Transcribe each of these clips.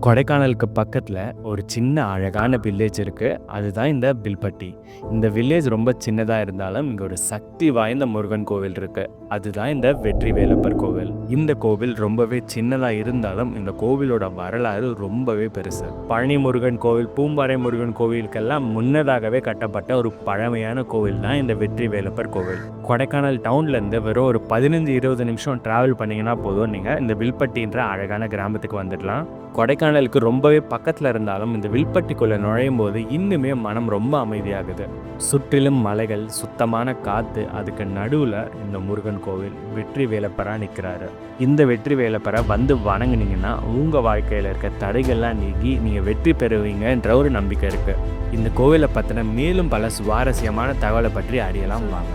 கொடைக்கானலுக்கு பக்கத்துல ஒரு சின்ன அழகான வில்லேஜ் இருக்கு. அதுதான் இந்த பில்பட்டி. இந்த வில்லேஜ் ரொம்ப சின்னதா இருந்தாலும் இங்க ஒரு சக்தி வாய்ந்த முருகன் கோவில் இருக்கு. அதுதான் இந்த வெற்றி வேலப்பர் கோவில். இந்த கோவில் ரொம்பவே சின்னதா இருந்தாலும் இந்த கோவிலோட வரலாறு ரொம்பவே பெருசு. பழனி முருகன் கோவில், பூம்பாறை முருகன் கோவிலுக்கெல்லாம் முன்னதாகவே கட்டப்பட்ட ஒரு பழமையான கோவில் தான் இந்த வெற்றி வேலப்பர் கோவில். கொடைக்கானல் டவுன்ல இருந்து வெறும் ஒரு 15-20 நிமிஷம் டிராவல் பண்ணீங்கன்னா போதும், நீங்க இந்த வில்பட்டின்ற அழகான கிராமத்துக்கு வந்துடலாம். கொடைக்கானலுக்கு ரொம்பவே பக்கத்தில் இருந்தாலும் இந்த வில்பட்டிக்குள்ளே நுழையும் போது இன்னுமே மனம் ரொம்ப அமைதியாகுது. சுற்றிலும் மலைகள், சுத்தமான காற்று, அதுக்கு நடுவில் இந்த முருகன் கோவில் வெற்றி வேலப்பராக நிற்கிறாரு. இந்த வெற்றி வேலப்பரை வந்து வணங்குனீங்கன்னா உங்கள் வாழ்க்கையில் இருக்க தடைகள்லாம் நீங்கி நீங்கள் வெற்றி பெறுவீங்கன்ற ஒரு நம்பிக்கை இருக்குது. இந்த கோவிலை பற்றின மேலும் பல சுவாரஸ்யமான தகவலை பற்றி அறியலாம் வாங்க.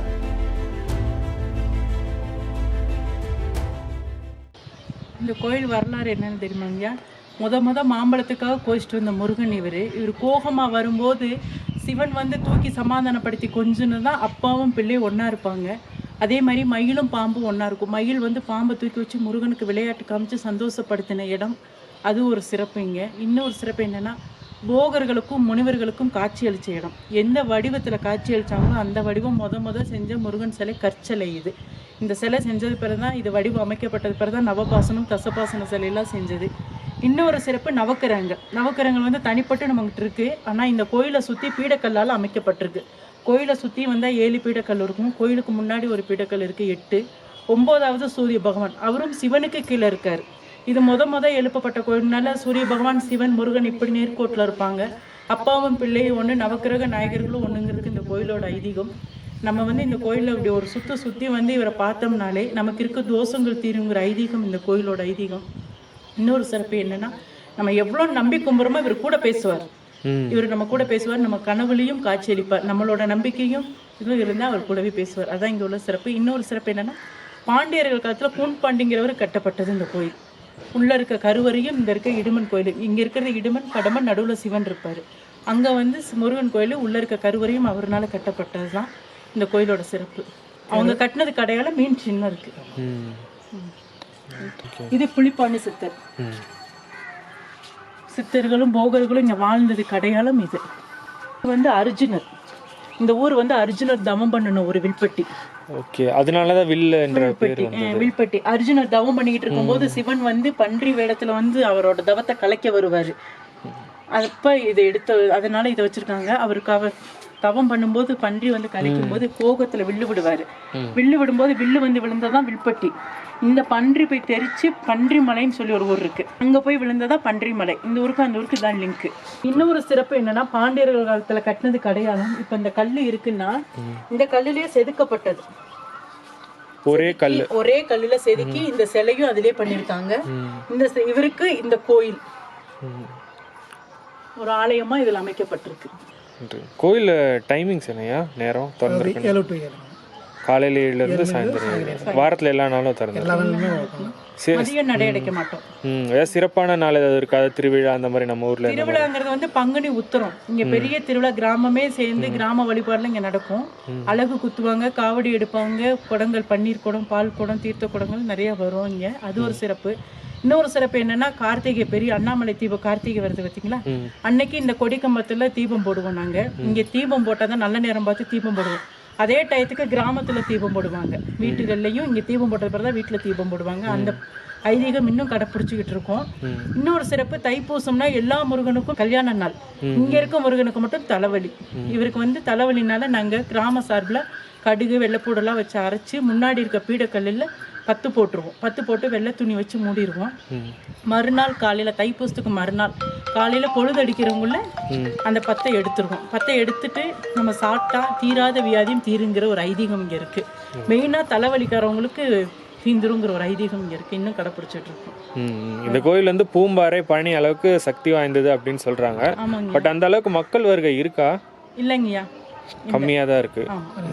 இந்த கோயில் வரலாறு என்னன்னு தெரியுமாங்கய்யா? முத மாம்பழத்துக்காக கோச்சிட்டு வந்த முருகன் இவர் கோகமாக வரும்போது சிவன் வந்து தூக்கி சமாதானப்படுத்தி கொஞ்சன்னு தான் அப்பாவும் பிள்ளையும் ஒன்றா இருப்பாங்க. அதே மாதிரி மயிலும் பாம்பும் ஒன்றா இருக்கும். மயில் வந்து பாம்பை தூக்கி வச்சு முருகனுக்கு விளையாட்டு காமிச்சு சந்தோஷப்படுத்தின இடம், அது ஒரு சிறப்பு. இங்கே இன்னொரு சிறப்பு என்னென்னா, போகர்களுக்கும் முனிவர்களுக்கும் காட்சி அளித்த இடம். எந்த வடிவத்தில் காட்சி அளித்தாங்களோ அந்த வடிவம் முத செஞ்ச முருகன் சிலை கற்சிலை. இந்த சிலை செஞ்சது பிறகு தான், இது வடிவம் அமைக்கப்பட்டது பிறகு தான் நவபாசனம் தசபாசன சிலையெல்லாம் செஞ்சது. இன்னொரு சிறப்பு நவக்கிரகங்கள் வந்து தனிப்பட்டு நம்மகிட்ட இருக்குது. ஆனால் இந்த கோயிலை சுற்றி பீடக்கல்லால் அமைக்கப்பட்டிருக்கு. கோயிலை சுற்றி வந்தால் 7 பீடக்கல் இருக்கும். கோயிலுக்கு முன்னாடி ஒரு பீடக்கல் இருக்குது, 8. 9வது சூரிய பகவான், அவரும் சிவனுக்கு கீழே இருக்கார். இது முத எழுப்பப்பட்ட கோயில்னால சூரிய பகவான், சிவன், முருகன் இப்படி நேர்கோட்டில் இருப்பாங்க. அப்பாவும் பிள்ளையும் ஒன்று, நவக்கிரக நாயகர்களும் ஒன்றுங்கிறது இந்த கோயிலோட ஐதீகம். நம்ம வந்து இந்த கோயிலில் இப்படி ஒரு சுற்றி வந்து இவரை பார்த்தோம்னாலே நமக்கு இருக்க தோஷங்கள் தீருங்கிற ஐதீகம் இந்த கோயிலோட ஐதீகம். இன்னொரு சிறப்பு என்னன்னா, நம்ம எவ்வளோ நம்பி கும்புறோமோ இவர் கூட பேசுவார். இவர் நம்ம கூட பேசுவார், நம்ம கனவுலையும் காட்சி அளிப்பார். நம்மளோட நம்பிக்கையும் இதுவும் இருந்தால் அவர் கூடவே பேசுவார். அதான் இங்கே உள்ள சிறப்பு. இன்னொரு சிறப்பு என்னன்னா, பாண்டியர்கள் காலத்தில் பூன்பாண்டிங்கிறவர் கட்டப்பட்டது இந்த கோயில். உள்ள இருக்க கருவறையும் இந்த இருக்க இடுமன் கோயில். இங்கே இருக்கிறது இடுமன், கடமன், நடுவில் சிவன் இருப்பார். அங்கே வந்து முருகன் கோயில், உள்ள இருக்க கருவறையும் அவர்னால கட்டப்பட்டது தான் இந்த கோயிலோட சிறப்பு. அவங்க கட்டினது கடையால மீன் சின்னம் இருக்கு. இது புலிப்பாணி சித்தர். சித்தர்களும் போகர்களும் இங்க வாழ்ந்தது கடையாளம். இது வந்து அர்ஜுனர். இந்த ஊர் வந்து அர்ஜுனர் தவம் பண்ணணும் ஒரு வில்பட்டி. ஓகே, அதனாலதான் வில்பட்டி. அர்ஜுனர் தவம் பண்ணிக்கிட்டு இருக்கும்போது சிவன் வந்து பன்றி வேடத்துல வந்து அவரோட தவத்தை கலைக்க வருவாரு. அப்ப இதை எடுத்து, அதனால இதை வச்சிருக்காங்க. அவருக்கு தவம் பண்ணும்போது பன்றி வந்து கலைக்கும் போது கோகத்துல வில்லு விடுவாரு. வில்லு விடும்போது வில்லு வந்து விழுந்ததான் வில்பட்டி. இந்த பன்றி போய் தெரிச்சு பன்றி மலைன்னு சொல்லி ஒரு ஊர் இருக்கு, அங்க போய் விழுந்ததா பன்றி மலை. இந்த ஊருக்கு அந்த ஊருக்கு தான் லிங்க். இன்னொரு சிறப்பு என்னன்னா, பாண்டியர்கள் காலத்துல கட்டினது கடையாளம். இப்ப இந்த கல்லு இருக்குன்னா இந்த கல்லுலயே செதுக்கப்பட்டது. ஒரே கல்லுல செதுக்கி இந்த சிலையும் அதிலே பண்ணிருக்காங்க. இந்த இவருக்கு இந்த கோயில் ஒரு ஆலயமா இதுல அமைக்கப்பட்டிருக்கு. கோயில் டைமிங்ஸ் என்னையா? நேரம் திறந்திருக்கு காலையில 7 இருந்து சாயந்தரம், வாரத்துல எல்லா நாளும் திறந்து. சிறப்பான நாள் ஏதாவது இருக்காது? திருவிழா அந்த மாதிரி நம்ம ஊர்ல? திருவிழாங்கிறது வந்து பங்குனி உத்திரம். இங்க பெரிய திருவிழா, கிராமமே சேர்ந்து கிராம வழிபாடுல இங்க நடக்கும். அழகு குத்துவாங்க, காவடி எடுப்பாங்க, குடங்கள், பன்னீர் குடம், பால் குடம், தீர்த்த குடங்கள் நிறைய வரும் இங்க. அது ஒரு சிறப்பு. இன்னொரு சிறப்பு என்னன்னா, கார்த்திகை, பெரிய அண்ணாமலை தீபம் கார்த்திகை வருது பார்த்தீங்களா, அன்னைக்கு இந்த கொடி கம்பத்துல தீபம் போடுவோம் நாங்க. இங்க தீபம் போட்டாதான் நல்ல நேரம் பார்த்து தீபம் போடுவோம். அதே டயத்துக்கு கிராமத்துல தீபம் போடுவாங்க. வீட்டுகள்லையும் இங்க தீபம் போட்டது பிறகு வீட்டுல தீபம் போடுவாங்க. அந்த ஐதீகம் இன்னும் கடைப்பிடிச்சுக்கிட்டு இருக்கோம். இன்னொரு சிறப்பு, தைப்பூசம்னா எல்லா முருகனுக்கும் கல்யாண நாள். இங்க இருக்க முருகனுக்கு மட்டும் தலைவலி. இவருக்கு வந்து தலைவலினால நாங்க கிராம சார்பில் கடுகு, வெள்ளைப்பூடெல்லாம் வச்சு அரைச்சி முன்னாடி இருக்க பீடக்கல்லில் 10 போட்டுருவோம். 10 போட்டு வெள்ளை துணி வச்சு மூடிடுவோம். மறுநாள் காலையில், தைப்பூசத்துக்கு மறுநாள் காலையில் பொழுது அடிக்கிறவங்கள அந்த 10 எடுத்துருவோம். 10 எடுத்துட்டு நம்ம சாப்பிட்டா தீராத வியாதியும் தீருங்கிற ஒரு ஐதீகம் இங்கே இருக்குது. மெயினாக தலைவலிக்காரவங்களுக்கு தீந்துருங்கிற ஒரு ஐதீகம் இங்கே இருக்குது. இன்னும் கடைப்பிடிச்சிட்டு இருக்கோம். இந்த கோயில் வந்து பூம்பாறை, பழனி அளவுக்கு சக்தி வாய்ந்தது அப்படின்னு சொல்கிறாங்க. பட் அந்த அளவுக்கு மக்கள் வருகை இருக்கா? இல்லைங்கய்யா, கம்மியாக தான் இருக்கு.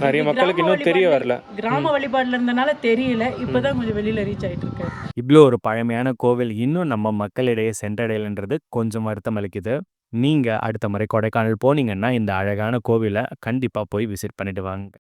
நிறைய மக்களுக்கு இன்னும் தெரிய வரல. கிராம வழிபாடுல இருந்தனால தெரியல. இப்பதான் கொஞ்சம் வெளியில ரீச் ஆயிட்டு இருக்கு. இவ்வளோ ஒரு பழமையான கோவில் இன்னும் நம்ம மக்களிடையே சென்றடையலைன்றது கொஞ்சம் வருத்தம் அளிக்குது. நீங்க அடுத்த முறை கொடைக்கானல் போனீங்கன்னா இந்த அழகான கோவிலை கண்டிப்பா போய் விசிட் பண்ணிட்டு வாங்க.